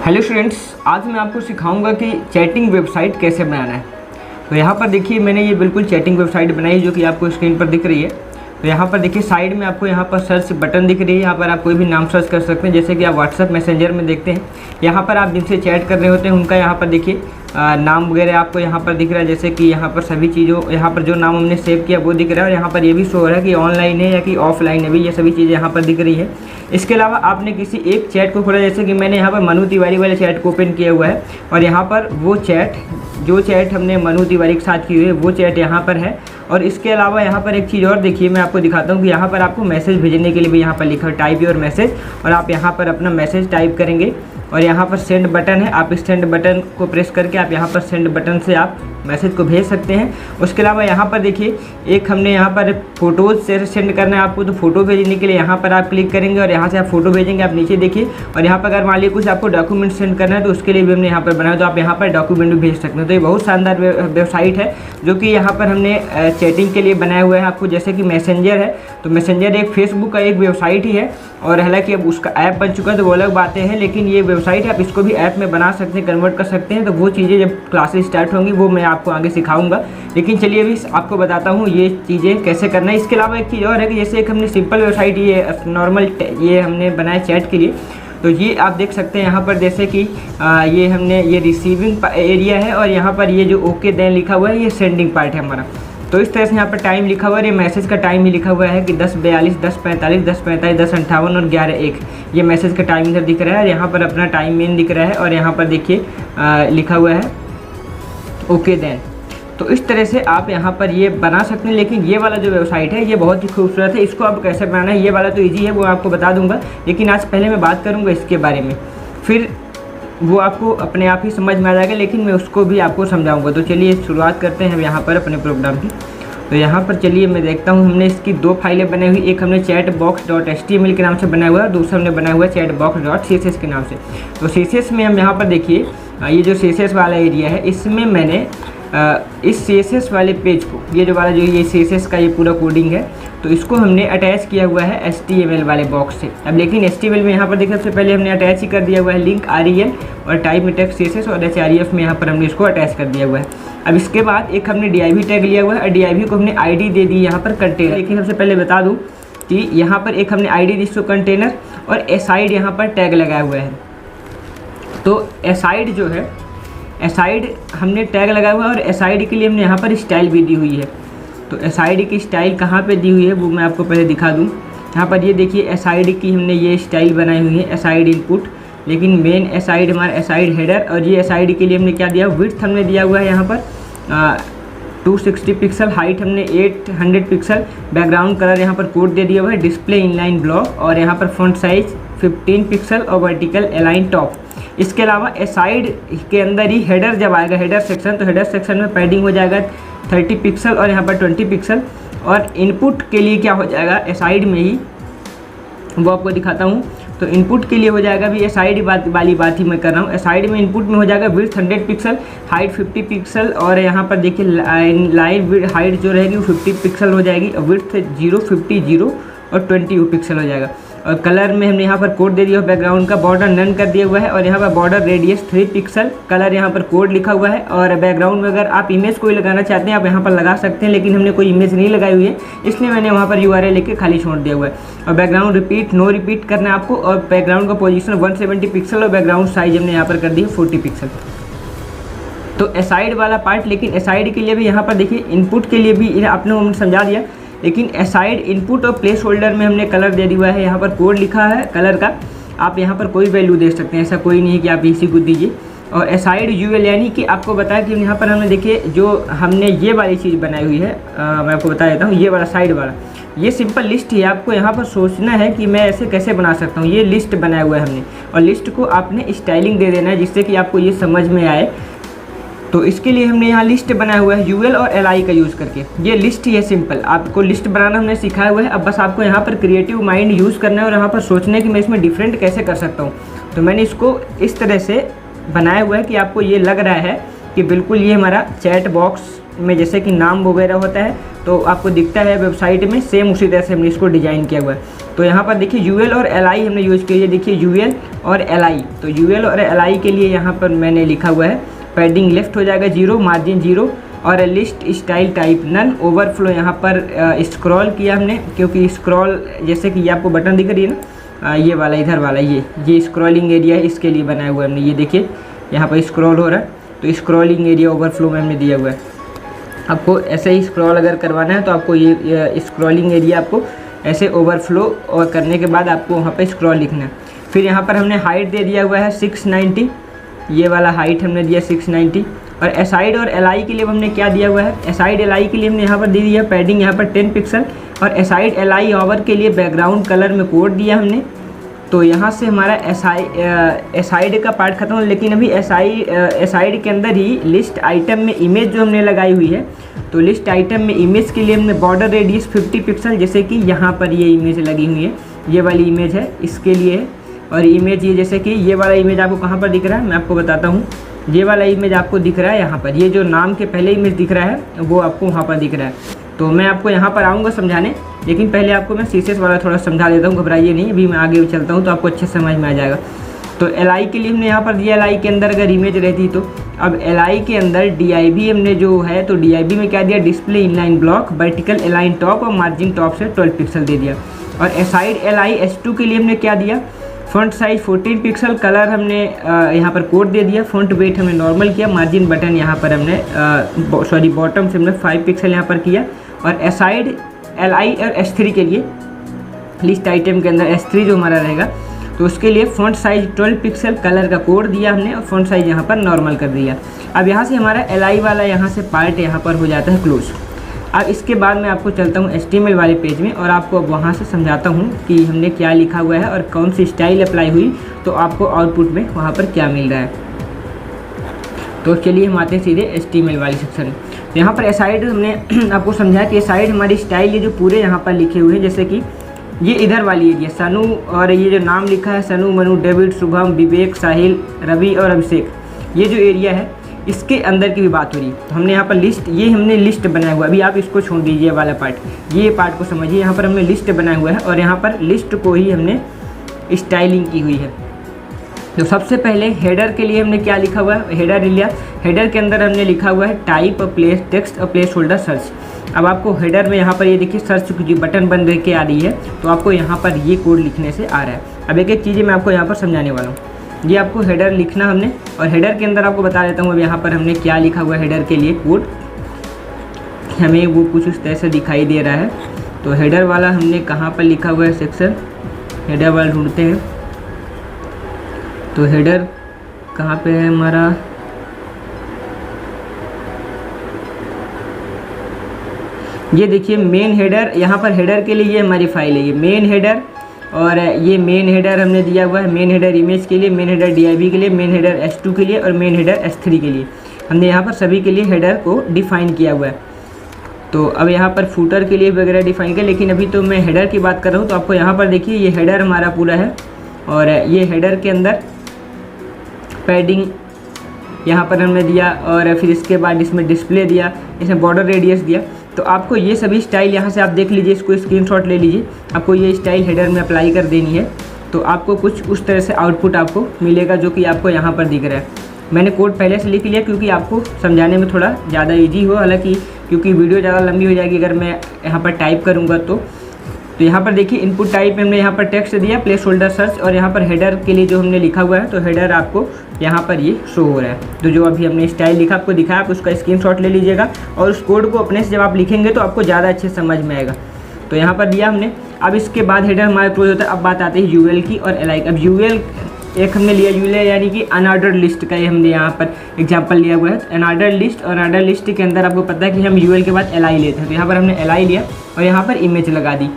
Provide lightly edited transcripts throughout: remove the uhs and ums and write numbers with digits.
Hello students, आज मैं आपको सिखाऊंगा कि चैटिंग वेबसाइट कैसे बनाना है। तो यहाँ पर देखिए मैंने ये बिल्कुल चैटिंग वेबसाइट बनाई जो कि आपको स्क्रीन पर दिख रही है। तो यहाँ पर देखिए साइड में आपको यहाँ पर सर्च बटन दिख रही है। यहाँ पर आप कोई भी नाम सर्च कर सकते हैं, जैसे कि आप व्हाट्सएप मैसेंजर में देखते हैं। यहाँ पर आप जिनसे चैट कर रहे होते हैं उनका यहाँ पर देखिए नाम वगैरह आपको यहाँ पर दिख रहा है। जैसे कि यहाँ पर सभी चीज़ों यहाँ पर जो नाम हमने सेव किया वो दिख रहा है और यहाँ पर ये भी शो हो रहा है कि ऑनलाइन है या कि ऑफलाइन है भी, ये सभी चीज़ें यहाँ पर दिख रही है। इसके अलावा आपने किसी एक चैट को खोला, जैसे कि मैंने यहाँ पर मनु तिवारी वाले चैट को ओपन किया हुआ है और यहाँ पर वो जो चैट हमने मनु तिवारी के साथ की हुई है वो चैट यहाँ पर है। और इसके अलावा यहाँ पर एक चीज़ और देखिए, मैं आपको दिखाता हूँ कि यहाँ पर आपको मैसेज भेजने के लिए भी यहाँ पर लिखा है टाइप योर मैसेज, और आप यहाँ पर अपना मैसेज टाइप करेंगे और यहाँ पर सेंड बटन है। आप इस सेंड बटन को प्रेस करके आप यहाँ पर सेंड बटन से आप मैसेज को भेज सकते हैं। उसके अलावा यहाँ पर देखिए एक हमने यहाँ पर फ़ोटोज़ से सेंड करना है आपको, तो फ़ोटो भेजने के लिए यहाँ पर आप क्लिक करेंगे और यहाँ से आप फ़ोटो भेजेंगे। आप नीचे देखिए, और यहाँ पर अगर मान लीजिए कुछ आपको डॉक्यूमेंट सेंड करना है तो उसके लिए भी हमने यहाँ पर बनाया, तो आप यहाँ पर डॉक्यूमेंट भी भेज सकते हैं। तो ये बहुत शानदार वेबसाइट है जो कि यहाँ पर हमने चैटिंग के लिए बनाया हुआ है आपको। जैसे कि मैसेंजर है, तो मैसेंजर एक फेसबुक का एक वेबसाइट ही है, और हालांकि अब उसका ऐप बन चुका है तो वो अलग बातें हैं, लेकिन ये वेबसाइट है, आप इसको भी ऐप में बना सकते हैं, कन्वर्ट कर सकते हैं। तो वो चीज़ें जब क्लासेस स्टार्ट होंगी वो मैं आपको आगे सिखाऊंगा, लेकिन चलिए अभी आपको बताता हूँ ये चीज़ें कैसे करना है। इसके अलावा एक चीज़ और है कि जैसे एक हमने सिंपल वेबसाइट ये नॉर्मल ये हमने बनाया चैट के लिए, तो ये आप देख सकते हैं यहाँ पर, जैसे कि ये हमने ये रिसीविंग एरिया है और यहाँ पर ये जो ओके देन लिखा हुआ है ये सेंडिंग पार्ट है हमारा। तो इस तरह से यहाँ पर टाइम लिखा हुआ है, ये मैसेज का टाइम ही लिखा हुआ है कि 10:42, 10:45, 10:45, 10:58 और 11:01 ये मैसेज का टाइम इधर दिख रहा है। और यहाँ पर अपना टाइम मेन दिख रहा है और यहाँ पर देखिए लिखा हुआ है ओके देन। तो इस तरह से आप यहाँ पर ये बना सकते हैं। लेकिन ये वाला जो वेबसाइट है ये बहुत ही खूबसूरत है, इसको आप कैसे बनाना है ये वाला तो ईजी है, वो आपको बता दूंगा, लेकिन आज पहले मैं बात करूँगा इसके बारे में, फिर वो आपको अपने आप ही समझ में आ जाएगा, लेकिन मैं उसको भी आपको समझाऊंगा। तो चलिए शुरुआत करते हैं हम यहाँ पर अपने प्रोग्राम की। तो यहाँ पर चलिए मैं देखता हूँ, हमने इसकी दो फाइलें बनाई हुई, एक हमने chatbox.html के नाम से बनाया हुआ है, दूसरा हमने बनाया हुआ है chatbox.css के नाम से। तो css में हम यहाँ पर देखिए ये जो css वाला एरिया है इसमें मैंने इस CSS वाले पेज को, ये जो वाला जो ये CSS का ये पूरा कोडिंग है, तो इसको हमने अटैच किया हुआ है HTML वाले बॉक्स से। अब लेकिन HTML में यहाँ पर देखिए सबसे पहले हमने अटैच ही कर दिया हुआ है लिंक rel और टाइप में टेक्स्ट CSS और href में यहाँ पर हमने इसको अटैच कर दिया हुआ है। अब इसके बाद एक हमने div टैग लिया हुआ है और div को हमने ID दे दी यहाँ पर कंटेनर। लेकिन सबसे पहले बता दूँ कि यहाँ पर एक हमने ID दी इसको कंटेनर और aside यहाँ पर टैग लगाया हुआ है। तो aside जो है एसाइड हमने टैग लगाया हुआ है और एसाइड के लिए हमने यहाँ पर स्टाइल भी दी हुई है। तो एसाइड की स्टाइल कहाँ पे दी हुई है वो मैं आपको पहले दिखा दूँ। यहाँ पर ये देखिए एसाइड की हमने ये स्टाइल बनाई हुई है एसाइड इनपुट, लेकिन मेन एसाइड हमारा एसाइड हेडर, और ये एसाइड के लिए हमने क्या दिया, विड्थ हमने दिया हुआ है यहाँ पर 260 पिक्सल, हाइट हमने 800 पिक्सल, बैकग्राउंड कलर यहाँ पर कोड दे दिया हुआ है, डिस्प्ले इनलाइन ब्लॉक, और यहाँ पर फॉन्ट साइज 15 पिक्सल और वर्टिकल अलाइन टॉप। इसके अलावा एसाइड के अंदर ही हेडर जब आएगा हेडर सेक्शन, तो हेडर सेक्शन में पैडिंग हो जाएगा 30 पिक्सल और यहाँ पर 20 पिक्सल। और इनपुट के लिए क्या हो जाएगा एसाइड में ही, वो आपको दिखाता हूँ। तो इनपुट के लिए हो जाएगा भी एसाइड वाली बात ही मैं कर रहा हूँ। एसाइड में इनपुट में हो जाएगा विड्थ 100 पिक्सल, हाइट 50 पिक्सल, और यहाँ पर देखिए लाइन हाइट जो रहेगी वो 50 पिक्सल हो जाएगी, और विड्थ 0, 50, 0 और 20 पिक्सल हो जाएगा। और कलर में हमने यहाँ पर कोड दे दिया, बैकग्राउंड का बॉर्डर नन कर दिया हुआ है, और यहाँ पर बॉर्डर रेडियस 3 पिक्सल, कलर यहाँ पर कोड लिखा हुआ है। और बैकग्राउंड में अगर आप इमेज कोई लगाना चाहते हैं आप यहाँ पर लगा सकते हैं, लेकिन हमने कोई इमेज नहीं लगाई हुई है इसलिए मैंने वहाँ पर URL लेके खाली छोड़ दिया हुआ है। और बैकग्राउंड रिपीट नो रिपीट करना है आपको, और बैकग्राउंड का पोजीशन 170 पिक्सल और बैकग्राउंड साइज हमने यहाँ पर कर दिया 40 पिक्सल। तो एसाइड वाला पार्ट, लेकिन एसाइड के लिए भी यहाँ पर देखिए इनपुट के लिए भी आपने समझा दिया, लेकिन एसाइड इनपुट और प्लेस होल्डर में हमने कलर दे दिया है, यहाँ पर कोड लिखा है कलर का, आप यहाँ पर कोई वैल्यू दे सकते हैं, ऐसा कोई नहीं है कि आप इसी को दीजिए। और एसाइड UL यानी कि आपको बताया कि यहाँ पर हमने देखिए जो हमने ये वाली चीज़ बनाई हुई है, मैं आपको बता देता हूँ, ये वाला साइड वाला ये सिंपल लिस्ट ही है। आपको यहाँ पर सोचना है कि मैं ऐसे कैसे बना सकता हूँ, ये लिस्ट बनाया हुआ है हमने, और लिस्ट को आपने स्टाइलिंग दे देना है जिससे कि आपको ये समझ में आए। तो इसके लिए हमने यहाँ लिस्ट बनाया हुआ है UL और LI का यूज़ करके, ये लिस्ट ही है सिंपल। आपको लिस्ट बनाना हमने सिखाया हुआ है, अब बस आपको यहाँ पर क्रिएटिव माइंड यूज़ करना है और यहाँ पर सोचना है कि मैं इसमें डिफरेंट कैसे कर सकता हूँ। तो मैंने इसको इस तरह से बनाया हुआ है कि आपको ये लग रहा है कि बिल्कुल ये हमारा चैट बॉक्स में जैसे कि नाम वगैरह होता है, तो आपको दिखता है वेबसाइट में, सेम उसी तरह से हमने इसको डिज़ाइन किया हुआ है। तो यहाँ पर देखिए यूएल और एलआई हमने यूज़ किया है, देखिए यूएल और एलआई। तो यूएल और एलआई के लिए यहाँ पर मैंने लिखा हुआ है पैडिंग लेफ्ट हो जाएगा 0, मार्जिन 0 और list style type none, overflow यहाँ पर स्क्रॉल किया हमने, क्योंकि स्क्रॉल जैसे कि ये आपको बटन दिख रही है ना, ये वाला इधर वाला ये स्क्रॉलिंग एरिया है, इसके लिए बनाया हुआ है हमने। ये देखिए यहाँ पर स्क्रॉल हो रहा है, तो स्क्रॉलिंग एरिया ओवरफ्लो में हमने दिया हुआ है। आपको ऐसे ही स्क्रॉल अगर करवाना है तो आपको ये स्क्रॉलिंग एरिया आपको ऐसे ओवरफ्लो और करने के बाद आपको वहाँ पे स्क्रॉल लिखना है। फिर यहाँ पर हमने हाइट दे दिया हुआ है 690, ये वाला हाइट हमने दिया 690। और एसाइड और एलआई के लिए हमने क्या दिया हुआ है, एसाइड एलआई के लिए हमने यहाँ पर दे दिया पैडिंग यहाँ पर 10 पिक्सल, और एसाइड एलआई ओवर के लिए बैकग्राउंड कलर में कोड दिया हमने। तो यहाँ से हमारा एसाइड का पार्ट खत्म हो, लेकिन अभी एसाइड के अंदर ही लिस्ट आइटम में इमेज जो हमने लगाई हुई है, तो लिस्ट आइटम में इमेज के लिए हमने बॉर्डर रेडियस 50 पिक्सल, जैसे कि यहाँ पर ये इमेज लगी हुई है, ये वाली इमेज है, इसके लिए है। और इमेज ये जैसे कि ये वाला इमेज आपको कहाँ पर दिख रहा है, मैं आपको बताता हूँ। ये वाला इमेज आपको दिख रहा है यहाँ पर, ये जो नाम के पहले इमेज दिख रहा है वो आपको वहाँ पर दिख रहा है। तो मैं आपको यहाँ पर आऊँगा समझाने, लेकिन पहले आपको मैं सीसेस वाला थोड़ा समझा देता हूँ, घबराइए नहीं, अभी मैं आगे चलता हूँ तो आपको अच्छे समझ में आ जाएगा। तो एलआई के लिए हमने यहाँ पर दिया, एलआई के अंदर अगर इमेज रहती तो अब एलआई के अंदर डीआईबी हमने जो है, तो डीआईबी में क्या दिया, display inline block, vertical align top और मार्जिन टॉप से 12 पिक्सल दे दिया। और एसाइड एलआई S2 के लिए हमने क्या दिया, फ़ॉन्ट साइज 14 पिक्सल, कलर हमने यहाँ पर कोड दे दिया, फ़ॉन्ट वेट हमने नॉर्मल किया, मार्जिन बटन यहाँ पर हमने बॉटम से हमने 5 पिक्सल यहाँ पर किया। और एसाइड एलआई और S3 के लिए लिस्ट आइटम के अंदर S3 जो हमारा रहेगा, तो उसके लिए फ़ॉन्ट साइज 12 पिक्सल, कलर का कोड दिया हमने और फ़ॉन्ट साइज यहाँ पर नॉर्मल कर दिया। अब यहाँ से हमारा एलआई वाला यहाँ से पार्ट यहाँ पर हो जाता है क्लोज। अब इसके बाद मैं आपको चलता हूँ HTML वाले पेज में और आपको अब वहाँ से समझाता हूँ कि हमने क्या लिखा हुआ है और कौन सी स्टाइल अप्लाई हुई, तो आपको आउटपुट में वहाँ पर क्या मिल रहा है। तो चलिए हम आते हैं सीधे HTML वाले सेक्शन में। तो यहाँ पर एसाइड हमने आपको समझाया कि एसाइड हमारी स्टाइल ये जो पूरे यहाँ पर लिखे हुए हैं, जैसे कि ये इधर वाली एरिया सनु, और ये जो नाम लिखा है सनु, मनु, डेविड, शुभम, विवेक, साहिल, रवि और अभिषेक, ये जो एरिया है इसके अंदर की भी बात हो रही है। तो हमने यहाँ पर लिस्ट, ये हमने लिस्ट बनाया हुआ है, अभी आप इसको छोड़ दीजिए वाला पार्ट, ये पार्ट को समझिए। यहाँ पर हमने लिस्ट बनाया हुआ है और यहाँ पर लिस्ट को ही हमने स्टाइलिंग की हुई है। तो सबसे पहले हेडर के लिए हमने क्या लिखा हुआ है, हेडर लिया, हेडर के अंदर हमने लिखा हुआ है टाइप प्लेस टेक्स्ट और प्लेस होल्डर सर्च। अब आपको हेडर में यहाँ पर ये देखिए सर्च की बटन बन के आ रही है, तो आपको यहाँ पर ये कोड लिखने से आ रहा है। अब एक एक चीज़ें मैं आपको यहाँ पर समझाने वाला हूँ। ये आपको हेडर लिखना हमने, और हेडर के अंदर आपको बता देता हूँ अब यहाँ पर हमने क्या लिखा हुआ है। हेडर के लिए कोड हमें वो कुछ उस तरह से दिखाई दे रहा है। तो हेडर वाला हमने कहाँ पर लिखा हुआ है सेक्शन, हेडर वाला ढूंढते हैं। तो हेडर कहाँ पे है हमारा, ये देखिए मेन हेडर, यहाँ पर हेडर के लिए ये हमारी फाइल है, ये मेन हेडर, और ये मेन हेडर हमने दिया हुआ है, मेन हेडर इमेज के लिए, मेन हेडर DIV के लिए, मेन हेडर S2 के लिए और मेन हेडर S3 के लिए। हमने यहाँ पर सभी के लिए हेडर को डिफ़ाइन किया हुआ है। तो अब यहाँ पर फूटर के लिए वगैरह डिफ़ाइन किया, लेकिन अभी तो मैं हेडर की बात कर रहा हूँ। तो आपको यहाँ पर देखिए ये हेडर हमारा पूरा है, और ये हेडर के अंदर पैडिंग यहाँ पर हमने दिया, और फिर इसके बाद इसमें डिस्प्ले दिया, इसमें बॉर्डर रेडियस दिया। तो आपको ये सभी स्टाइल यहाँ से आप देख लीजिए, इसको स्क्रीनशॉट ले लीजिए, आपको ये स्टाइल हेडर में अप्लाई कर देनी है। तो आपको कुछ उस तरह से आउटपुट आपको मिलेगा जो कि आपको यहाँ पर दिख रहा है। मैंने कोड पहले से लिख लिया क्योंकि आपको समझाने में थोड़ा ज़्यादा ईजी हो, हालांकि क्योंकि वीडियो ज़्यादा लंबी हो जाएगी अगर मैं यहाँ पर टाइप करूँगा तो यहाँ पर देखिए इनपुट टाइप में हमने यहाँ पर टेक्स्ट दिया, प्लेस होल्डर सर्च, और यहाँ पर हेडर के लिए जो हमने लिखा हुआ है, तो हेडर आपको यहाँ पर ये शो हो रहा है। तो जो अभी हमने स्टाइल लिखा आपको दिखाया, आप उसका स्क्रीनशॉट ले लीजिएगा, और उस कोड को अपने से जब आप लिखेंगे तो आपको ज़्यादा अच्छे समझ में आएगा। तो यहाँ पर दिया हमने। अब इसके बाद हेडर हमारे क्लोज होता है। अब बात आती है यूएल की और एलआई। अब यूएल एक हमने लिया, यूएल यानी कि अनऑर्डर्ड लिस्ट का, ये हमने यहाँ पर एग्जांपल लिया हुआ है। अनऑर्डर्ड लिस्ट, और अनऑर्डर्ड लिस्ट के अंदर आपको पता है कि हम यूएल के बाद एलआई लेते हैं। तो यहाँ पर हमने एलआई लिया और यहाँ पर इमेज लगा दी।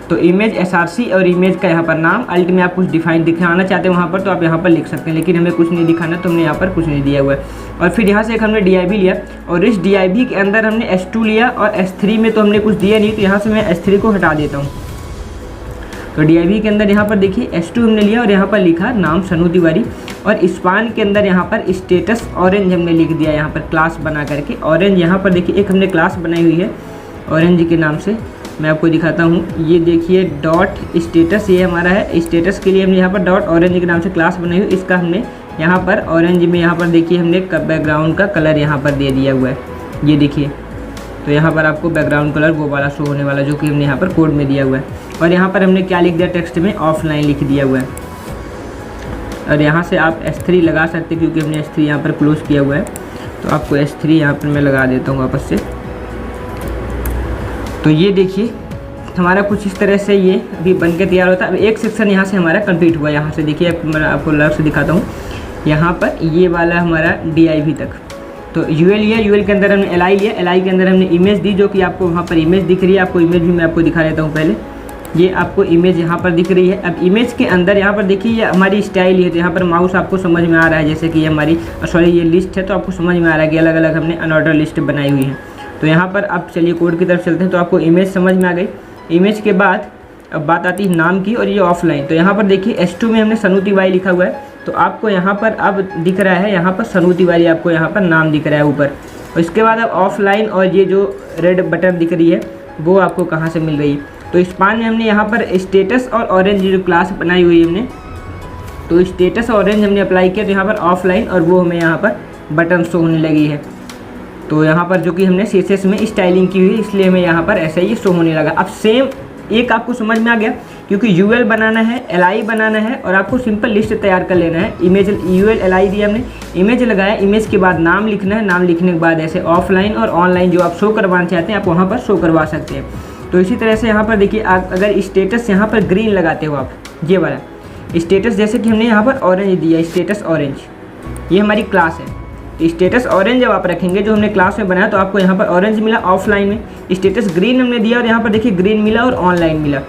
तो इमेज SRC और इमेज का यहाँ पर नाम, अल्ट में आप कुछ डिफाइन दिखाना चाहते हैं वहाँ पर तो आप यहाँ पर लिख सकते हैं, लेकिन हमें कुछ नहीं दिखाना तो हमने यहाँ पर कुछ नहीं दिया हुआ है। और फिर यहाँ से एक हमने DIV लिया, और इस DIV के अंदर हमने S2 लिया, और S3 में तो हमने कुछ दिया नहीं, तो यहाँ से मैं S3 को हटा देता हूँ। तो DIV के अंदर यहाँ पर देखिए S2 हमने लिया और यहाँ पर लिखा नाम सनु तिवारी, और स्पान के अंदर यहाँ पर स्टेटस ऑरेंज हमने लिख दिया, यहाँ पर क्लास बना करके ऑरेंज। यहाँ पर देखिए एक हमने क्लास बनाई हुई है, ऑरेंज के नाम से मैं आपको दिखाता हूँ। ये देखिए डॉट स्टेटस, ये हमारा है। स्टेटस के लिए हमने यहाँ पर डॉट ऑरेंज के नाम से क्लास बनाई हुई, इसका हमने यहाँ पर ऑरेंज में यहाँ पर देखिए हमने बैकग्राउंड का कलर यहाँ पर दे दिया हुआ है, ये देखिए। तो यहाँ पर आपको बैकग्राउंड कलर वो वाला शो होने वाला जो कि हमने यहाँ पर कोड में दिया हुआ है। और यहाँ पर हमने क्या लिख दिया, टेक्स्ट में ऑफलाइन लिख दिया हुआ है। और यहाँ से आप S3 लगा सकते हैं क्योंकि हमने S3 यहाँ पर क्लोज किया हुआ है। तो आपको S3 यहाँ पर मैं लगा देता हूँ वापस से। तो ये देखिए हमारा कुछ इस तरह से ये अभी बन के तैयार होता है। अब एक सेक्शन यहाँ से हमारा कंप्लीट हुआ। यहाँ से देखिए मैं आपको लग से दिखाता हूँ। यहाँ पर ये वाला हमारा DIV तक तो UL लिया, UL के अंदर हमने LI लिया, LI के अंदर हमने इमेज दी, जो कि आपको वहाँ पर इमेज दिख रही है। आपको इमेज भी मैं आपको दिखा देता हूँ पहले। ये आपको इमेज यहाँ पर दिख रही है। अब इमेज के अंदर यहाँ पर देखिए ये हमारी स्टाइल है। तो यहाँ पर माउस आपको समझ में आ रहा है, जैसे कि ये हमारी ये लिस्ट है, तो आपको समझ में आ रहा है कि अलग अलग हमने अनऑर्डर लिस्ट बनाई हुई है। तो यहाँ पर अब चलिए कोड की तरफ चलते हैं। तो आपको इमेज समझ में आ गई। इमेज के बाद अब बात आती है नाम की, और ये ऑफलाइन। तो यहाँ पर देखिए S2 में हमने सनू तिवारी लिखा हुआ है। तो आपको यहाँ पर अब दिख रहा है, यहाँ पर सनू तिवारी आपको यहाँ पर नाम दिख रहा है ऊपर। और इसके बाद अब ऑफलाइन और ये जो रेड बटन दिख रही है वो आपको कहाँ से मिल रही है। तो स्पान में हमने यहाँ पर स्टेटस और ऑरेंज जो क्लास बनाई हुई है हमने, तो स्टेटस ऑरेंज हमने अप्लाई किया। तो यहाँ पर ऑफलाइन और वो हमें यहाँ पर बटन शो होने लगी है। तो यहाँ पर जो कि हमने CSS में स्टाइलिंग की हुई है, इसलिए हमें यहाँ पर ऐसा ही शो होने लगा। अब सेम एक आपको समझ में आ गया, क्योंकि UL बनाना है, LI बनाना है, और आपको सिंपल लिस्ट तैयार कर लेना है। इमेज UL LI दिया हमने, इमेज लगाया, इमेज के बाद नाम लिखना है, नाम लिखने के बाद ऐसे ऑफलाइन और ऑनलाइन जो आप शो करवाना चाहते हैं आप वहाँ पर शो करवा सकते हैं। तो इसी तरह से यहाँ पर देखिए अगर स्टेटस यहाँ पर ग्रीन लगाते हो आप, ये वाला स्टेटस, जैसे कि हमने यहाँ पर ऑरेंज दिया, स्टेटस ऑरेंज, ये हमारी क्लास है। स्टेटस ऑरेंज जब आप रखेंगे जो हमने क्लास में बनाया, तो आपको यहाँ पर ऑरेंज मिला ऑफलाइन में। स्टेटस ग्रीन हमने दिया और यहाँ पर देखिए ग्रीन मिला और ऑनलाइन मिला।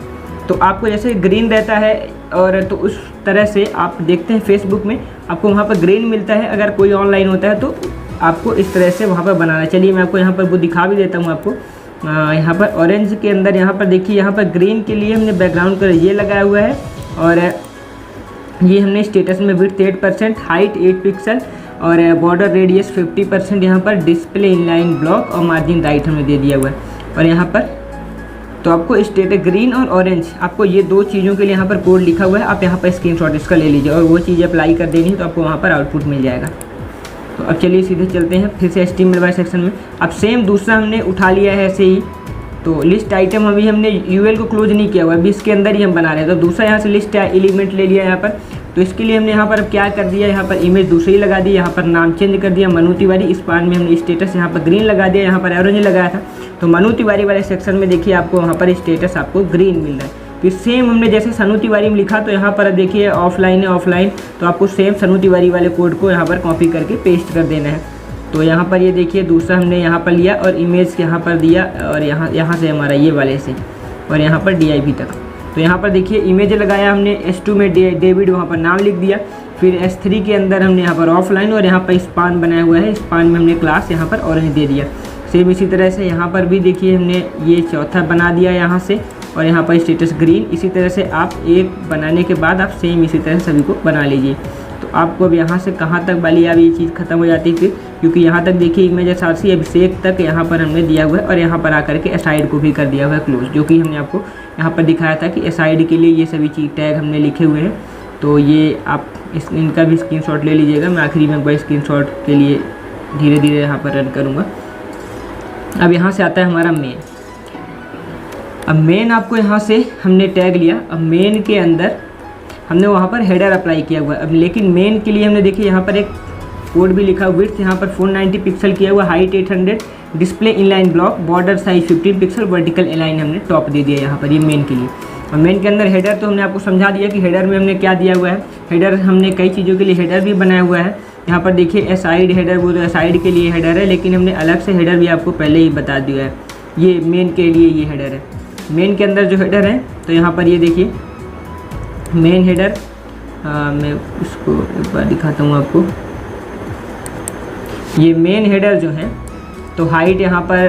तो आपको जैसे ग्रीन रहता है, और तो उस तरह से आप देखते हैं फेसबुक में आपको वहाँ पर ग्रीन मिलता है। अगर कोई ऑनलाइन होता है तो आपको इस तरह से वहाँ पर बनाना है। चलिए मैं आपको यहाँ पर वो दिखा भी देता हूँ आपको। यहाँ पर ऑरेंज के अंदर यहाँ पर देखिए, यहाँ पर ग्रीन के लिए हमने बैकग्राउंड कलर ये लगाया हुआ है, और ये हमने स्टेटस में विड्थ 8%, हाइट 8 पिक्सल, और बॉर्डर रेडियस 50%, यहाँ पर डिस्प्ले इनलाइन ब्लॉक और मार्जिन राइट हमने दे दिया हुआ है। और यहाँ पर तो आपको स्टेटस ग्रीन और ऑरेंज, आपको ये दो चीज़ों के लिए यहाँ पर कोड लिखा हुआ है। आप यहाँ पर स्क्रीनशॉट इसका ले लीजिए और वो चीज़ अप्लाई कर देनी है, तो आपको वहाँ पर आउटपुट मिल जाएगा। तो अब चलिए सीधे चलते हैं फिर से HTML वाले सेक्शन में। अब सेम दूसरा हमने उठा लिया है ऐसे ही। तो लिस्ट आइटम अभी हमने UL को क्लोज नहीं किया हुआ, अभी इसके अंदर ही हम बना रहे हैं। तो दूसरा यहाँ से लिस्ट एलिमेंट ले लिया यहाँ पर। तो इसके लिए हमने यहाँ पर अब क्या कर दिया, यहाँ पर इमेज दूसरी लगा दी, यहाँ पर नाम चेंज कर दिया मनु तिवारी। स्पान में हमने स्टेटस यहाँ पर ग्रीन लगा दिया, यहाँ पर ऑरेंज लगाया था। तो मनु तिवारी वाले सेक्शन में देखिए आपको वहाँ पर स्टेटस आपको ग्रीन मिल रहा है। फिर सेम हमने जैसे सनू तिवारी में लिखा, तो यहाँ पर देखिए ऑफलाइन है, ऑफलाइन। तो आपको सेम सनू तिवारी वाले कोड को यहाँ पर कॉपी करके पेस्ट कर देना है। तो यहाँ पर ये देखिए दूसरा हमने यहाँ पर लिया और इमेज यहाँ पर दिया, और यहाँ से हमारा ये वाले से, और यहाँ पर DIV तक। तो यहाँ पर देखिए इमेज लगाया हमने, S2 में डेविड वहाँ पर नाम लिख दिया। फिर S3 के अंदर हमने यहाँ पर ऑफलाइन, और यहाँ पर स्पान बनाया हुआ है, स्पान में हमने क्लास यहाँ पर ऑरेंज दे दिया। सेम इसी तरह से यहाँ पर भी देखिए हमने ये चौथा बना दिया यहाँ से, और यहाँ पर स्टेटस ग्रीन। इसी तरह से आप एक बनाने के बाद आप सेम इसी तरह सभी को बना लीजिए। तो आपको अब यहाँ से कहाँ तक वाली अब ये चीज़ खत्म हो जाती है फिर, क्योंकि यहाँ तक देखिए इमेज सारसी अभिषेक तक यहाँ पर हमने दिया हुआ है, और यहाँ पर आकर के असाइड को भी कर दिया हुआ है क्लोज, जो कि हमने आपको यहाँ पर दिखाया था कि असाइड के लिए ये सभी चीज़ टैग हमने लिखे हुए हैं। तो ये आप इनका भी स्क्रीनशॉट ले लीजिएगा। मैं आखिरी में एक बार स्क्रीनशॉट के लिए धीरे धीरे यहाँ पर रन करूँगा। अब यहाँ से आता है हमारा मेन। अब मेन आपको यहाँ से हमने टैग लिया। अब मेन के अंदर हमने वहाँ पर हेडर अप्लाई किया हुआ है। अब लेकिन मेन के लिए हमने देखिए यहाँ पर एक कोड भी लिखा, विड्थ यहाँ पर 490 पिक्सल किया हुआ, height 800, display inline block, border size 15 pixel, vertical inline हमने टॉप दे दिया यहाँ पर, ये मेन के लिए। और मेन के अंदर हेडर तो हमने आपको समझा दिया कि हेडर में हमने क्या दिया हुआ है। हेडर हमने कई चीज़ों के लिए हेडर भी बनाया हुआ है। यहाँ पर देखिए असाइड हेडर, वो तो असाइड के लिए हेडर है, लेकिन हमने अलग से हेडर भी आपको पहले ही बता दिया है। ये मेन के लिए ये हेडर है। मेन के अंदर जो हेडर है, तो यहाँ पर ये देखिए मेन हेडर, मैं इसको एक बार दिखाता हूँ आपको। ये मेन हेडर जो है, तो हाइट यहाँ पर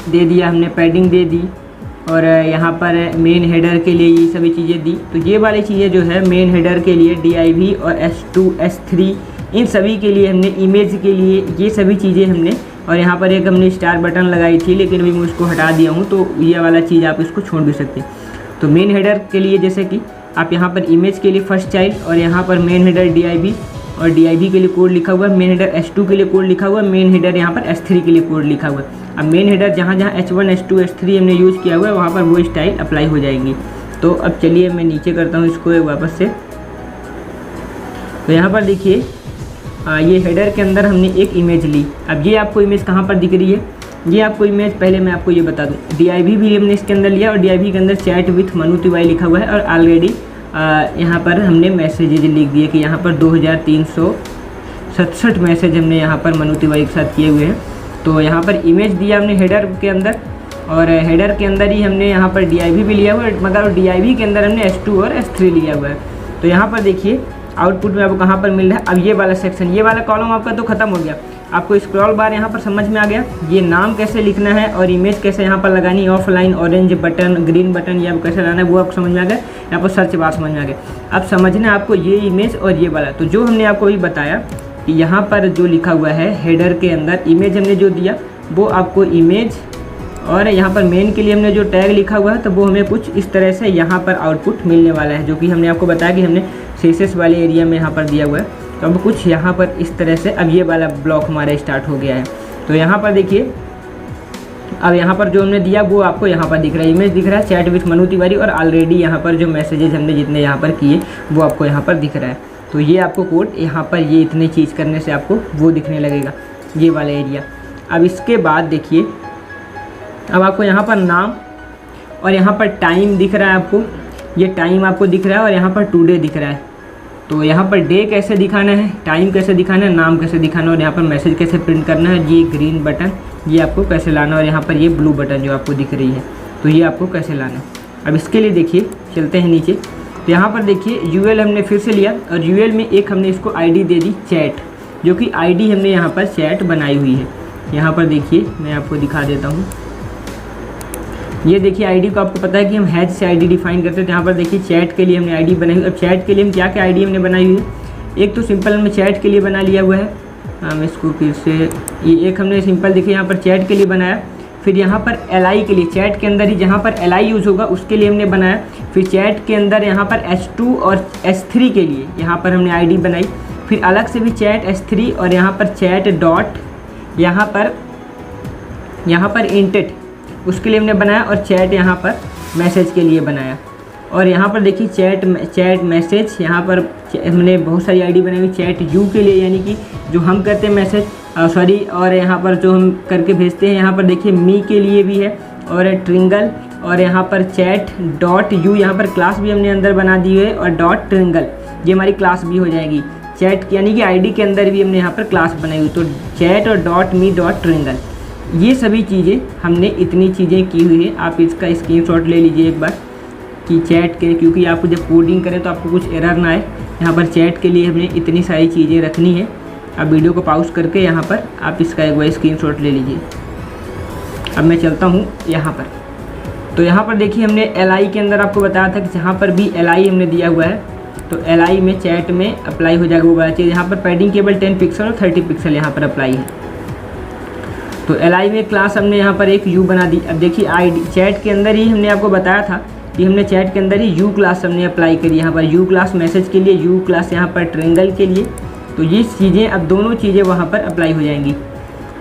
दे दिया हमने, पैडिंग दे दी, और यहाँ पर मेन हेडर के लिए ये सभी चीज़ें दी। तो ये वाली चीज़ें जो है मेन हेडर के लिए DIV और S2 S3 इन सभी के लिए हमने, इमेज के लिए ये सभी चीज़ें हमने और यहाँ पर एक हमने स्टार बटन लगाई थी, लेकिन अभी मैं उसको हटा दिया हूँ, तो ये वाला चीज़ आप इसको छोड़ भी सकते हैं। तो मेन हेडर के लिए जैसे कि आप यहाँ पर इमेज के लिए फर्स्ट चाइल्ड, और यहाँ पर मेन हेडर DIV, और DIV के लिए कोड लिखा हुआ है, मेन हेडर S2 के लिए कोड लिखा हुआ है, मेन हेडर यहाँ पर S3 के लिए कोड लिखा हुआ है। अब मेन हेडर जहाँ जहाँ H1 H2 H3 हमने यूज़ किया हुआ है वहाँ पर वो स्टाइल अप्लाई हो जाएंगी। तो अब चलिए मैं नीचे करता हूँ इसको वापस से। तो यहाँ पर देखिए ये हेडर के अंदर हमने एक इमेज ली। अब ये आपको इमेज कहाँ पर दिख रही है, ये आपको इमेज, पहले मैं आपको ये बता दूँ, DIV भी हमने इसके अंदर लिया, और DIV के अंदर चैट विथ मनु तिवारी लिखा हुआ है, और ऑलरेडी यहाँ पर हमने मैसेजेज लिख दिए कि यहाँ पर 2367 मैसेज हमने यहाँ पर मनु तिवारी के साथ किए हुए हैं। तो यहाँ पर इमेज दिया हमने हेडर के अंदर, और हेडर के अंदर ही हमने यहाँ पर DIV भी लिया हुआ है, मगर DIV के अंदर हमने S2 और S3 लिया हुआ है। तो यहाँ पर देखिए आउटपुट में आपको कहाँ पर मिल रहा है। अब ये वाला सेक्शन, ये वाला कॉलम आपका तो ख़त्म हो गया। आपको स्क्रॉल बार यहाँ पर समझ में आ गया, ये नाम कैसे लिखना है और इमेज कैसे यहाँ पर लगानी, offline, orange button, green button, ये आपको कैसे लाना है वो आपको समझ में आ गया। यहाँ पर सर्च बार समझ में आ गया। अब समझना आपको ये इमेज और ये वाला, तो जो हमने आपको अभी बताया कि यहाँ पर जो लिखा हुआ है हेडर के अंदर इमेज हमने जो दिया वो आपको इमेज, और यहाँ पर मेन के लिए हमने जो टैग लिखा हुआ है तो वो हमें कुछ इस तरह से यहाँ पर आउटपुट मिलने वाला है, जो कि हमने आपको बताया कि हमने सीएसएस वाले एरिया में यहाँ पर दिया हुआ है। तो अब कुछ यहाँ पर इस तरह से अब ये वाला ब्लॉक हमारा स्टार्ट हो गया है। तो यहाँ पर देखिए अब यहाँ पर जो हमने दिया वो आपको यहाँ पर दिख रहा है, इमेज दिख रहा है, चैट विथ मनु तिवारी, और ऑलरेडी यहाँ पर जो मैसेजेस हमने जितने यहाँ पर किए वो आपको यहाँ पर दिख रहा है। तो ये आपको कोड यहाँ पर ये इतनी चीज़ करने से आपको वो दिखने लगेगा, ये वाला एरिया। अब इसके बाद देखिए अब आपको यहाँ पर नाम और यहाँ पर टाइम दिख रहा है, आपको ये टाइम आपको दिख रहा है, और यहाँ पर टुडे दिख रहा है। तो यहाँ पर डे कैसे दिखाना है, टाइम कैसे दिखाना है, नाम कैसे दिखाना है, और यहाँ पर मैसेज कैसे प्रिंट करना है, ये ग्रीन बटन ये आपको कैसे लाना है, और यहाँ पर ये ब्लू बटन जो आपको दिख रही है तो ये आपको कैसे लाना है। अब इसके लिए देखिए चलते हैं नीचे। तो यहाँ पर देखिए UL हमने फिर से लिया, और UL में एक हमने इसको ID दे दी चैट, जो कि ID हमने यहाँ पर चैट बनाई हुई है। यहाँ पर देखिए मैं आपको दिखा देता हूँ, ये देखिए ID को आपको पता है कि हम हैज से ID डिफाइन करते हैं। तो यहाँ पर देखिए चैट के लिए हमने ID बनाई हुई। अब चैट के लिए हम क्या क्या ID हमने बनाई हुई है, एक तो सिंपल हमने चैट के लिए बना लिया हुआ है, हम इसको फिर से ये एक हमने सिंपल देखिए यहाँ पर चैट के लिए बनाया। फिर यहाँ पर LI के लिए, चैट के अंदर ही जहाँ पर LI यूज़ होगा उसके लिए हमने बनाया। फिर चैट के अंदर यहाँ पर H2 और S3 के लिए यहाँ पर हमने ID बनाई। फिर अलग से भी चैट S3 और यहाँ पर चैट डॉट यहाँ पर इंटेट उसके लिए हमने बनाया, और चैट यहाँ पर मैसेज के लिए बनाया। और यहाँ पर देखिए चैट मैसेज, यहाँ पर हमने बहुत सारी ID बनाई हुई। चैट यू के लिए यानी कि जो हम करते हैं मैसेज सॉरी, और यहाँ पर जो हम करके भेजते हैं, यहाँ पर देखिए मी के लिए भी है, और ट्रिंगल, और यहाँ पर चैट डॉट यू, यहाँ पर क्लास भी हमने अंदर बना दी है, और डॉट ट्रिंगल ये हमारी क्लास भी हो जाएगी। चैट यानी कि ID के अंदर भी हमने यहाँ पर क्लास बनाई हुई। तो चैट और डॉट मी डॉट ट्रिंगल, ये सभी चीज़ें हमने इतनी चीज़ें की हुई है। आप इसका स्क्रीनशॉट ले लीजिए एक बार कि चैट के, क्योंकि आपको जब कोडिंग करें तो आपको कुछ एरर ना आए। यहाँ पर चैट के लिए हमने इतनी सारी चीज़ें रखनी है। आप वीडियो को पॉज करके यहाँ पर आप इसका एक बार स्क्रीनशॉट ले लीजिए। अब मैं चलता हूँ यहाँ पर। तो यहाँ पर देखिए हमने LI के अंदर आपको बताया था कि जहाँ पर भी LI हमने दिया हुआ है तो LI में चैट में अप्लाई हो जाएगा वो वाला चीज़। यहाँ पर पैडिंग केवल 10 पिक्सल और 30 पिक्सल यहाँ पर अप्लाई है। तो LI में क्लास हमने यहाँ पर एक U बना दी। अब देखिए ID चैट के अंदर ही हमने आपको बताया था कि हमने चैट के अंदर ही U क्लास हमने अप्लाई करी। यहाँ पर U क्लास मैसेज के लिए, U क्लास यहाँ पर ट्रिंगल के लिए। तो ये चीज़ें अब दोनों चीज़ें वहाँ पर अप्लाई हो जाएंगी।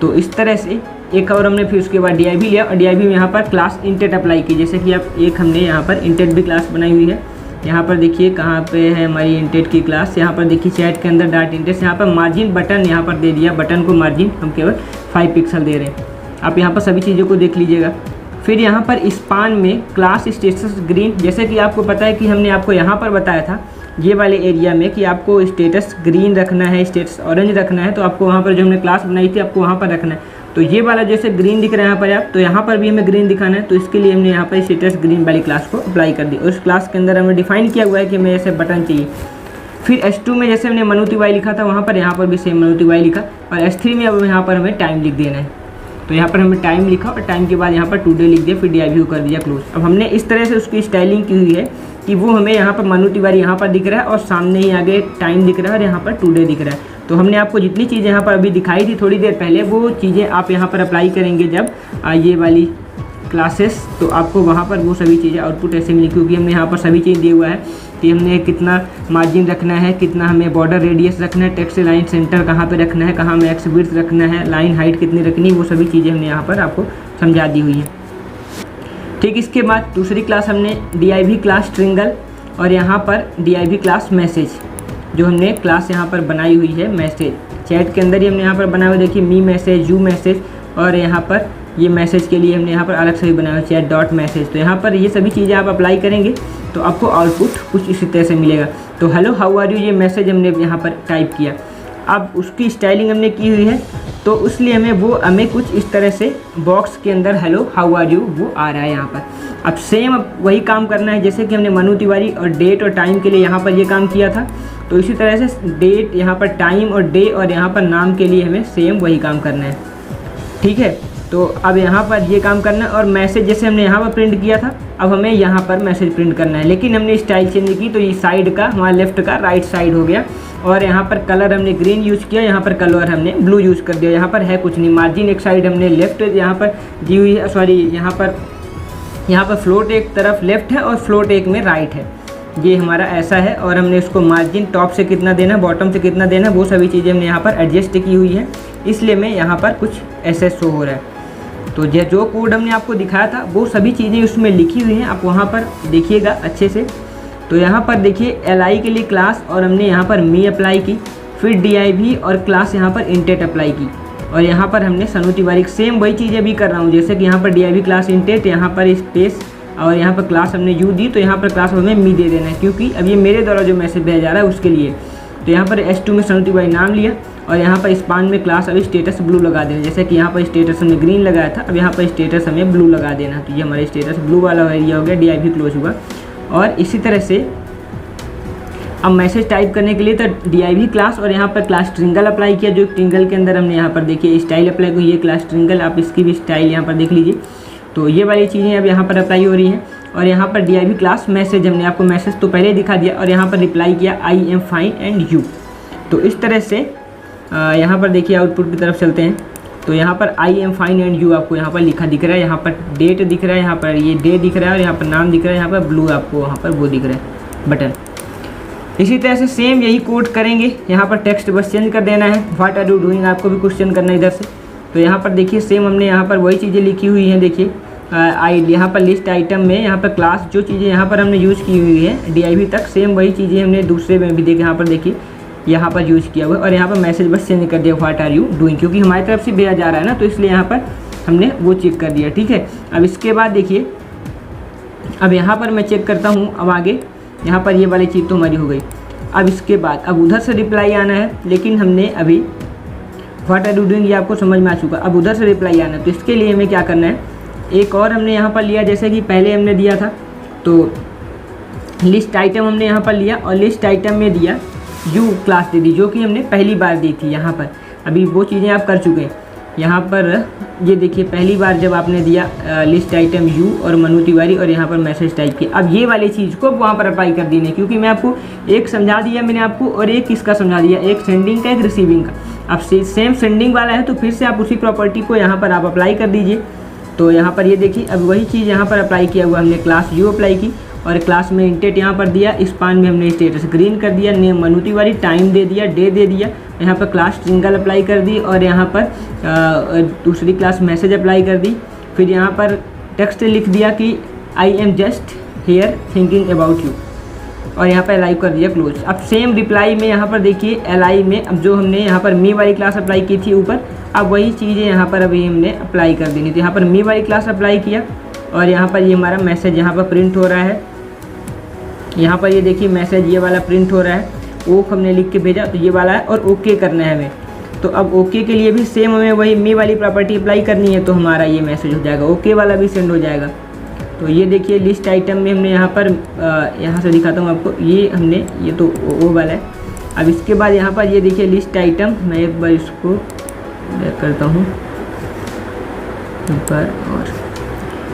तो इस तरह से एक और हमने फिर उसके बाद DIV लिया, और DIV में यहाँ पर क्लास इंटेट अप्लाई की। जैसे कि आप एक हमने यहाँ पर इंटेट भी क्लास बनाई हुई है। यहाँ पर देखिए कहाँ पे है हमारी इंटेट की क्लास। यहाँ पर देखिए चैट के अंदर डॉट इंटेट, यहाँ पर मार्जिन बटन यहाँ पर दे दिया। बटन को मार्जिन हम केवल 5 पिक्सल दे रहे हैं। आप यहाँ पर सभी चीज़ों को देख लीजिएगा। फिर यहाँ पर स्पान में क्लास स्टेटस ग्रीन, जैसे कि आपको पता है कि हमने आपको यहाँ पर बताया था ये वाले एरिया में कि आपको स्टेटस ग्रीन रखना है, स्टेटस ऑरेंज रखना है। तो आपको वहाँ पर जो हमने क्लास बनाई थी आपको वहाँ पर रखना है। तो ये वाला जैसे ग्रीन दिख रहा है यहाँ पर आप, तो यहाँ पर भी हमें ग्रीन दिखाना है। तो इसके लिए हमने यहाँ पर स्टेटस ग्रीन वाली क्लास को अप्लाई कर दी, और उस क्लास के अंदर हमने डिफाइन किया हुआ है कि हमें ऐसे बटन चाहिए। फिर S2 में जैसे हमने मनु तिवारी लिखा था वहाँ पर यहाँ पर भी सेम मनु तिवारी लिखा, और S3 में अब यहाँ पर हमें टाइम लिख देना है। तो यहाँ पर हमने टाइम लिखा, और टाइम के बाद यहाँ पर टुडे लिख दिया, फिर DIV को कर दिया क्लोज। अब हमने इस तरह से उसकी स्टाइलिंग की हुई है कि वो हमें यहाँ पर मनु तिवारी यहाँ पर दिख रहा है और सामने ही आगे टाइम दिख रहा है और यहाँ पर टुडे दिख रहा है। तो हमने आपको जितनी चीज़ें यहाँ पर अभी दिखाई थी थोड़ी देर पहले, वो चीज़ें आप यहाँ पर अप्लाई करेंगे जब ये वाली क्लासेस, तो आपको वहाँ पर वो सभी चीज़ें आउटपुट ऐसे मिली, क्योंकि हमने यहाँ पर सभी चीज़ दिए हुआ है कि हमने कितना मार्जिन रखना है, कितना हमें बॉर्डर रेडियस रखना है, टेक्स्ट लाइन सेंटर कहाँ पे रखना है, कहाँ में एक्स विड्थ रखना है, लाइन हाइट कितनी रखनी है, वो सभी चीज़ें हमने यहाँ पर आपको समझा दी हुई है। ठीक, इसके बाद दूसरी क्लास हमने DIV क्लास ट्रिंगल और यहाँ पर DIV क्लास मैसेज जो हमने क्लास यहाँ पर बनाई हुई है, मैसेज चैट के अंदर ही हमने यहाँ पर बनाया हुआ, देखिए मी मैसेज, यू मैसेज, और यहाँ पर ये मैसेज के लिए हमने यहाँ पर अलग से भी बनाया हुआ चैट डॉट मैसेज। तो यहाँ पर ये सभी चीज़ें आप अप्लाई करेंगे तो आपको आउटपुट कुछ इसी तरह से मिलेगा। तो हेलो हाउ आर यू, ये मैसेज हमने यहाँ पर टाइप किया, अब उसकी स्टाइलिंग हमने की हुई है, तो इसलिए हमें कुछ इस तरह से बॉक्स के अंदर हेलो हाउ आर यू वो आ रहा है यहाँ पर। अब सेम वही काम करना है जैसे कि हमने मनु तिवारी और डेट और टाइम के लिए यहाँ पर ये काम किया था, तो इसी तरह से डेट, यहाँ पर टाइम और डे और यहाँ पर नाम के लिए हमें सेम वही काम करना है। ठीक है, तो अब यहाँ पर ये काम करना है। और मैसेज जैसे हमने यहाँ पर प्रिंट किया था, अब हमें यहाँ पर मैसेज प्रिंट करना है, लेकिन हमने स्टाइल चेंज की, तो ये साइड का हमारा लेफ्ट का राइट साइड हो गया, और यहाँ पर कलर हमने ग्रीन यूज़ किया, यहाँ पर कलर हमने ब्लू यूज़ कर दिया। यहाँ पर है कुछ नहीं, मार्जिन एक साइड हमने लेफ्ट यहाँ पर दी हुई है, सॉरी यहाँ पर फ्लोट एक तरफ लेफ्ट है और फ्लोट एक में राइट है, ये हमारा ऐसा है। और हमने उसको मार्जिन टॉप से कितना देना, बॉटम से कितना देना, वो सभी चीज़ें हमने यहाँ पर एडजस्ट की हुई है, इसलिए मैं यहाँ पर कुछ ऐसे शो हो रहा है। तो जो कोड हमने आपको दिखाया था वो सभी चीज़ें उसमें लिखी हुई हैं, आप वहाँ पर देखिएगा अच्छे से। तो यहाँ पर देखिए LI के लिए क्लास और हमने यहाँ पर मी अप्लाई की, फिर DIV और क्लास यहाँ पर इंटेट अप्लाई की, और यहाँ पर हमने सनु तिवारी सेम वही चीज़ें भी कर रहा हूँ, जैसे कि यहाँ पर DIV क्लास इंटेट, यहाँ पर स्पेस और यहाँ पर क्लास हमने यू दी, तो यहाँ पर क्लास हमें मी दे देना है, क्योंकि अब ये मेरे द्वारा जो मैसेज भेजा जा रहा है उसके लिए। तो यहाँ पर S2 में सनु तिवारी नाम लिया, और यहाँ पर स्पान में क्लास अभी स्टेटस ब्लू लगा देना, जैसे कि यहाँ पर स्टेटस हमने ग्रीन लगाया था, अब यहाँ पर स्टेटस हमें ब्लू लगा देना, तो ये हमारा स्टेटस ब्लू वाला एरिया हो गया, DIV क्लोज हुआ। और इसी तरह से अब मैसेज टाइप करने के लिए तो DIV क्लास और यहाँ पर क्लास ट्रिंगल अप्लाई किया, जो ट्रिंगल के अंदर हमने यहाँ पर देखिए स्टाइल अप्लाई की, ये क्लास ट्रिंगल, आप इसकी भी स्टाइल यहाँ पर देख लीजिए। तो ये वाली चीज़ें अब यहाँ पर अप्लाई हो रही हैं। और यहाँ पर DIV क्लास मैसेज, हमने आपको मैसेज तो पहले दिखा दिया, और यहाँ पर रिप्लाई किया I am fine and you. तो इस तरह से यहाँ पर देखिए आउटपुट की तरफ चलते हैं, तो यहाँ पर I am fine and you आपको यहाँ पर लिखा दिख रहा है, यहाँ पर डेट दिख रहा है, यहाँ पर ये डे दिख रहा है, और यहाँ पर नाम दिख रहा है, यहाँ पर ब्लू आपको वहाँ पर वो दिख रहा है बटन। इसी तरह से सेम यही कोड करेंगे, यहाँ पर टेक्स्ट बस चेंज कर देना है, व्हाट आर यू डूइंग आपको भी क्वेश्चन करना है इधर से। तो यहाँ पर देखिए सेम हमने यहाँ पर वही चीज़ें लिखी हुई हैं, देखिए यहाँ पर लिस्ट आइटम में यहाँ पर क्लास जो चीज़ें यहाँ पर हमने यूज़ की हुई है DIV तक, सेम वही चीज़ें हमने दूसरे में भी देखे, यहाँ पर देखिए यहाँ पर यूज़ किया हुआ है। और यहाँ पर मैसेज बस चेंज कर दिया, व्हाट आर यू डूइंग, क्योंकि हमारी तरफ से भेजा जा रहा है ना, तो इसलिए यहाँ पर हमने वो चेक कर दिया। ठीक है, अब इसके बाद देखिए, अब यहाँ पर मैं चेक करता हूँ, अब आगे यहाँ पर ये वाली चीज़ तो हमारी हो गई। अब इसके बाद अब उधर से रिप्लाई आना है, लेकिन हमने अभी व्हाट आर यू डूइंग ये आपको समझ में आ चुका, अब उधर से रिप्लाई आना है, तो इसके लिए हमें क्या करना है, एक और हमने यहाँ पर लिया, जैसे कि पहले हमने दिया था, तो लिस्ट आइटम हमने यहाँ पर लिया और लिस्ट आइटम में दिया यू क्लास दे दी, जो कि हमने पहली बार दी थी। यहाँ पर अभी वो चीज़ें आप कर चुके हैं। यहाँ पर ये देखिए पहली बार जब आपने दिया लिस्ट आइटम यू और मनु तिवारी और यहाँ पर मैसेज टाइप किया, अब ये वाली चीज़ को वहाँ पर अप्लाई कर देने, क्योंकि मैं आपको एक समझा दिया मैंने आपको, और एक किसका समझा दिया, एक सेंडिंग का एक रिसीविंग का। अब सेम सेंडिंग वाला है तो फिर से आप उसी प्रॉपर्टी को यहाँ पर आप अप्लाई कर दीजिए। तो यहाँ पर ये देखिए अब वही चीज़ यहाँ पर अप्लाई किया हुआ, हमने क्लास यू अप्लाई की और क्लास में इंटेट यहाँ पर दिया, स्पान में हमने स्टेटस ग्रीन कर दिया, नेम मनु तिवारी, टाइम दे दिया, डे दे दिया, यहाँ पर क्लास ट्रिंगल अप्लाई कर दी और यहाँ पर दूसरी क्लास मैसेज अप्लाई कर दी। फिर यहाँ पर टेक्स्ट लिख दिया कि I am just here thinking about you, और यहाँ पर लाइव कर दिया क्लोज। अब सेम रिप्लाई में यहाँ पर देखिए LI में अब जो हमने यहाँ पर मी वाली क्लास अप्लाई की थी ऊपर, अब वही चीज़ें यहाँ पर अभी हमने अप्लाई कर देनी। तो यहाँ पर मी वाली क्लास अप्लाई किया और यहाँ पर ये हमारा मैसेज यहाँ पर प्रिंट हो रहा है। यहाँ पर ये देखिए मैसेज ये वाला प्रिंट हो रहा है, ओक हमने लिख के भेजा तो ये वाला है, और ओके करना है हमें। तो अब ओके के लिए भी सेम हमें वही मी वाली प्रॉपर्टी अप्लाई करनी है, तो हमारा ये मैसेज हो जाएगा, ओके वाला भी सेंड हो जाएगा। तो ये देखिए लिस्ट आइटम में हमने यहाँ पर यहाँ से दिखाता हूँ आपको, ये हमने ये तो वो वाला है। अब इसके बाद यहाँ पर ये देखिए लिस्ट आइटम, मैं एक बार इसको बैक करता हूँ ऊपर, और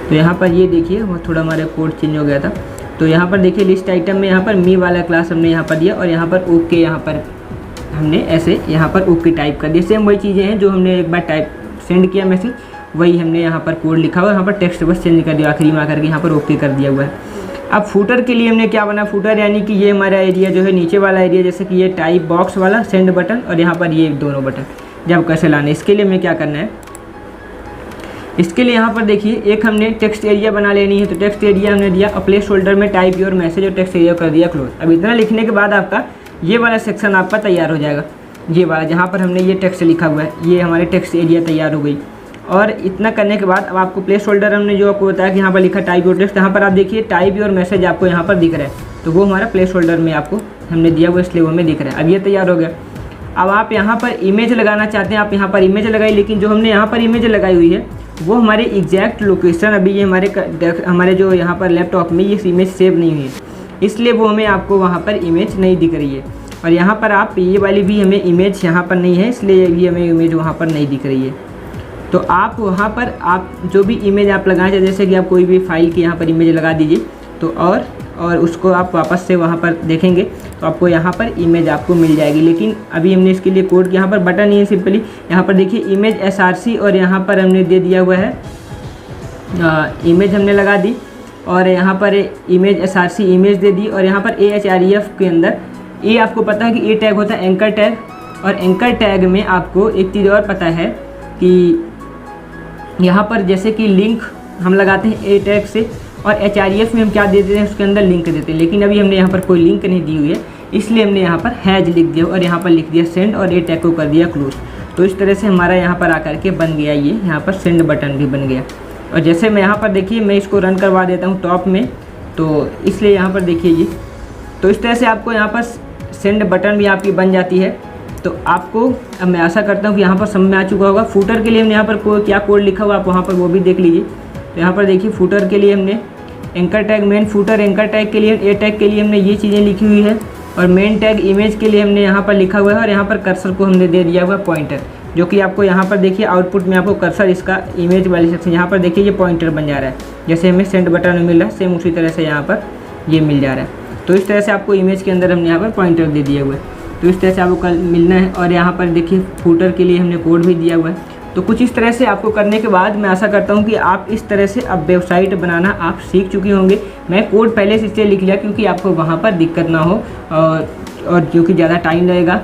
तो यहाँ पर ये देखिए वो थोड़ा हमारा कोड चेंज हो गया था। तो यहाँ पर देखिए लिस्ट आइटम में यहाँ पर मी वाला क्लास हमने यहाँ पर दिया और यहाँ पर ओके यहाँ पर हमने ऐसे यहाँ पर ओके टाइप कर दिया। सेम वही चीज़ें हैं जो हमने एक बार टाइप सेंड किया मैसेज, वही हमने यहाँ पर कोड लिखा हुआ है, यहाँ पर टेक्स्ट बस चेंज कर दिया आखिरी में आकर के यहाँ पर ओके कर दिया हुआ है। अब फूटर के लिए हमने क्या बना, फूटर यानी कि ये हमारा एरिया जो है नीचे वाला एरिया, जैसे कि ये टाइप बॉक्स वाला सेंड बटन और यहाँ पर ये दोनों बटन जब कैसे लाने, इसके लिए हमें क्या करना है, इसके लिए यहाँ पर देखिए एक हमने टेक्स्ट एरिया बना लेनी है। तो टेक्स्ट एरिया हमने दिया प्लेस होल्डर में टाइप योर मैसेज और टेक्स्ट एरिया कर दिया क्लोज। अब इतना लिखने के बाद आपका ये वाला सेक्शन आपका तैयार हो जाएगा, ये वाला जहाँ पर हमने ये टेक्स्ट लिखा हुआ है, ये हमारे टेक्स्ट एरिया तैयार हो गई। और इतना करने के बाद अब आपको प्लेस होल्डर हमने जो आपको बताया कि यहाँ पर लिखा टाइप योर टेक्स्ट, यहाँ पर आप देखिए टाइप योर मैसेज आपको यहाँ पर दिख रहा है, तो वो हमारा प्लेस होल्डर में आपको हमने दिया हुआ इसलिए वो हमें दिख रहा है। अब ये तैयार हो गया। अब आप यहाँ पर इमेज लगाना चाहते हैं, आप यहाँ पर इमेज लगाई, लेकिन जो हमने यहाँ पर इमेज लगाई हुई है वो हमारी एग्जैक्ट लोकेशन अभी ये हमारे जो यहाँ पर लैपटॉप में ये इमेज सेव नहीं हुई है, इसलिए वो हमें आपको वहाँ पर इमेज नहीं दिख रही है। और यहाँ पर आप ये वाली भी हमें इमेज यहाँ पर नहीं है, इसलिए भी हमें इमेज वहाँ पर नहीं दिख रही है। तो आप वहाँ पर आप जो भी इमेज आप लगाना चाहते, जैसे कि आप कोई भी फाइल की यहाँ पर इमेज लगा दीजिए, तो और उसको आप वापस से वहाँ पर देखेंगे तो आपको यहाँ पर इमेज आपको मिल जाएगी। लेकिन अभी हमने इसके लिए कोड यहाँ पर बटन नहीं है, सिंपली यहाँ पर देखिए इमेज SRC और यहाँ पर हमने दे दिया हुआ है इमेज हमने लगा दी और यहाँ पर इमेज SRC इमेज दे दी और यहाँ पर AHREF के अंदर ये आपको पता है कि ये टैग होता है एंकर टैग, और एंकर टैग में आपको एक चीज़ और पता है कि यहाँ पर जैसे कि लिंक हम लगाते हैं ए टैग से, और HREF में हम क्या देते हैं उसके अंदर लिंक देते हैं, लेकिन अभी हमने यहाँ पर कोई लिंक नहीं दी हुई है, इसलिए हमने यहाँ पर हैज लिख दिया और यहाँ पर लिख दिया सेंड और ए टैग को कर दिया क्लोज। तो इस तरह से हमारा यहाँ पर आकर के बन गया, ये यहाँ पर सेंड बटन भी बन गया। और जैसे मैं यहाँ पर देखिए मैं इसको रन करवा देता हूँ टॉप में, तो इसलिए यहाँ पर देखिए ये, तो इस तरह से आपको यहाँ पर सेंड बटन भी आपकी बन जाती है। तो आपको अब मैं आशा करता हूँ कि यहाँ पर समझ में आ चुका होगा। फूटर के लिए हमने यहाँ पर क्या कोड लिखा हुआ आप वहाँ पर वो भी देख लीजिए। तो यहाँ पर देखिए फूटर के लिए हमने anchor tag main footer anchor tag के लिए ए टैग के लिए हमने ये चीज़ें लिखी हुई है, और मेन टैग इमेज के लिए हमने यहाँ पर लिखा हुआ है, और यहाँ पर कर्सर को हमने दे दिया हुआ पॉइंटर, जो कि आपको यहाँ पर देखिए आउटपुट में आपको कर्सर इसका इमेज वाली सेक्शन यहाँ पर देखिए ये पॉइंटर बन जा रहा है, जैसे हमें सेंड बटन में मिल रहा है सेम उसी तरह से यहाँ पर ये मिल जा रहा है। तो इस तरह से आपको इमेज के अंदर हमने यहाँ पर पॉइंटर दे दिया हुआ है, तो इस तरह से आपको कल मिलना है। और यहाँ पर देखिए फूटर के लिए हमने कोड भी दिया हुआ है। तो कुछ इस तरह से आपको करने के बाद मैं आशा करता हूँ कि आप इस तरह से अब वेबसाइट बनाना आप सीख चुके होंगे। मैं कोड पहले से इसलिए लिख लिया क्योंकि आपको वहाँ पर दिक्कत ना हो और क्योंकि ज़्यादा टाइम लगेगा,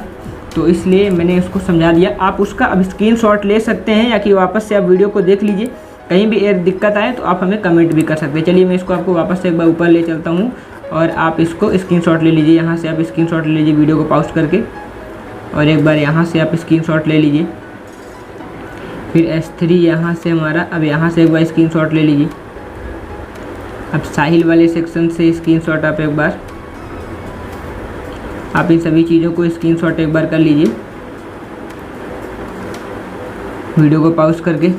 तो इसलिए मैंने उसको समझा दिया। आप उसका अब स्क्रीनशॉट ले सकते हैं या कि वापस से आप वीडियो को देख लीजिए, कहीं भी दिक्कत आए तो आप हमें कमेंट भी कर सकते हैं। चलिए मैं इसको आपको वापस से एक बार ऊपर ले चलता हूँ और आप इसको स्क्रीनशॉट ले लीजिए। यहाँ से आप स्क्रीनशॉट ले लीजिए वीडियो को पॉज करके, और एक बार यहाँ से आप स्क्रीनशॉट ले लीजिए, फिर S3 यहाँ से हमारा, अब यहाँ से एक बार स्क्रीनशॉट ले लीजिए। अब साहिल वाले सेक्शन से स्क्रीनशॉट आप एक बार, आप इन सभी चीज़ों को स्क्रीनशॉट एक बार कर लीजिए वीडियो को पॉज करके।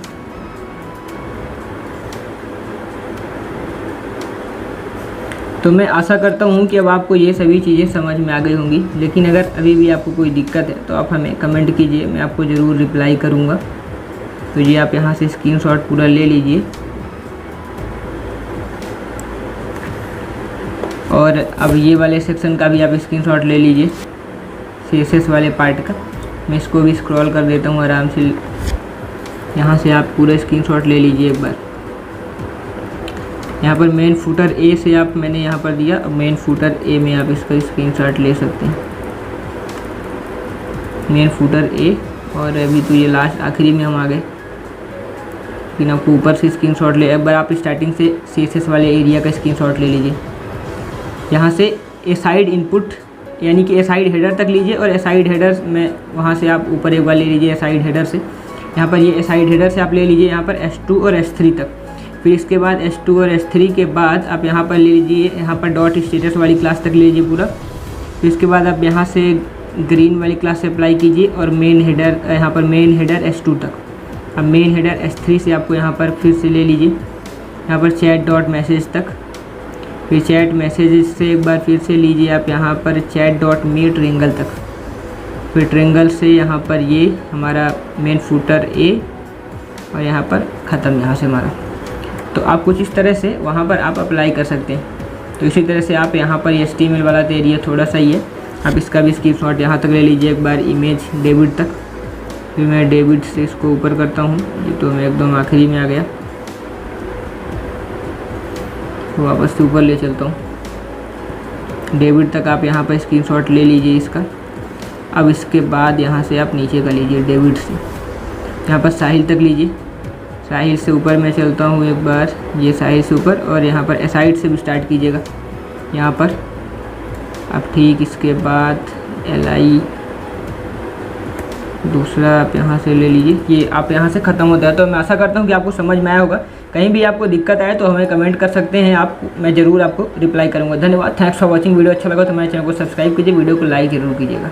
तो मैं आशा करता हूँ कि अब आपको ये सभी चीज़ें समझ में आ गई होंगी, लेकिन अगर अभी भी आपको कोई दिक्कत है तो आप हमें कमेंट कीजिए, मैं आपको ज़रूर रिप्लाई करूँगा। तो ये आप यहाँ से स्क्रीनशॉट पूरा ले लीजिए, और अब ये वाले सेक्शन का भी आप स्क्रीनशॉट ले लीजिए, CSS वाले पार्ट का। मैं इसको भी स्क्रॉल कर देता हूँ आराम से, यहाँ से आप पूरा स्क्रीनशॉट ले लीजिए एक बार। यहाँ पर मेन फूटर ए से आप मैंने यहाँ पर दिया, अब मेन फूटर ए में आप इसका स्क्रीनशॉट ले सकते हैं, मेन फूटर ए। और अभी तो ये लास्ट आखिरी में हम आ गए, लेकिन आपको ऊपर से स्क्रीनशॉट ले, एक बार आप स्टार्टिंग से CSS वाले एरिया का स्क्रीनशॉट ले लीजिए। यहाँ से ए साइड इनपुट यानी कि ए साइड हेडर तक लीजिए, और ए साइड हेडर में वहाँ से आप ऊपर एक बार ले लीजिए ए साइड हेडर से। यहाँ पर ये ए साइड हेडर से आप ले लीजिए यहाँ पर S2 और S3 तक। फिर इसके बाद S2 और S3 के बाद आप यहाँ पर ले लीजिए यहाँ पर डॉट स्टेटस वाली क्लास तक ले लीजिए पूरा। फिर इसके बाद आप यहाँ से ग्रीन वाली क्लास से अप्लाई कीजिए, और मेन हेडर यहाँ पर मेन हेडर S2 तक। अब मेन हेडर S3 से आपको यहाँ पर फिर से ले लीजिए यहाँ पर चैट डॉट मैसेज तक। फिर चैट मैसेज से एक बार फिर से लीजिए आप यहाँ पर चैट डॉट मी ट्रिंगल तक। फिर ट्रिंगल से यहाँ पर ये हमारा मेन फूटर ए, और यहाँ पर ख़त्म यहाँ से हमारा। तो आप कुछ इस तरह से वहाँ पर आप अप्लाई कर सकते हैं। तो इसी तरह से आप यहाँ पर HTML वाला तो एरिया थोड़ा सा ही है, आप इसका भी स्क्रीनशॉट यहाँ तक ले लीजिए एक बार, इमेज डेबिट तक। फिर मैं डेबिट से इसको ऊपर करता हूँ, ये तो मैं एकदम आखिरी में आ गया, तो वापस से ऊपर ले चलता हूँ। डेबिट तक आप यहाँ पर स्क्रीनशॉट ले लीजिए इसका। अब इसके बाद यहाँ से आप नीचे का लीजिए, डेबिट से यहाँ पर साहिल तक लीजिए। साहिल से ऊपर मैं चलता हूँ एक बार, ये साहिल से ऊपर, और यहाँ पर एसाइड से भी स्टार्ट कीजिएगा यहाँ पर। अब ठीक इसके बाद LI दूसरा आप यहाँ से ले लीजिए, ये आप यहाँ से ख़त्म होता है। तो मैं आशा करता हूँ कि आपको समझ में आया होगा। कहीं भी आपको दिक्कत आए तो हमें कमेंट कर सकते हैं आप, मैं ज़रूर आपको रिप्लाई करूँगा। धन्यवाद, थैंक्स फॉर वॉचिंग। वीडियो अच्छा लगा तो मेरे चैनल को सब्सक्राइब कीजिए, वीडियो को लाइक ज़रूर कीजिएगा।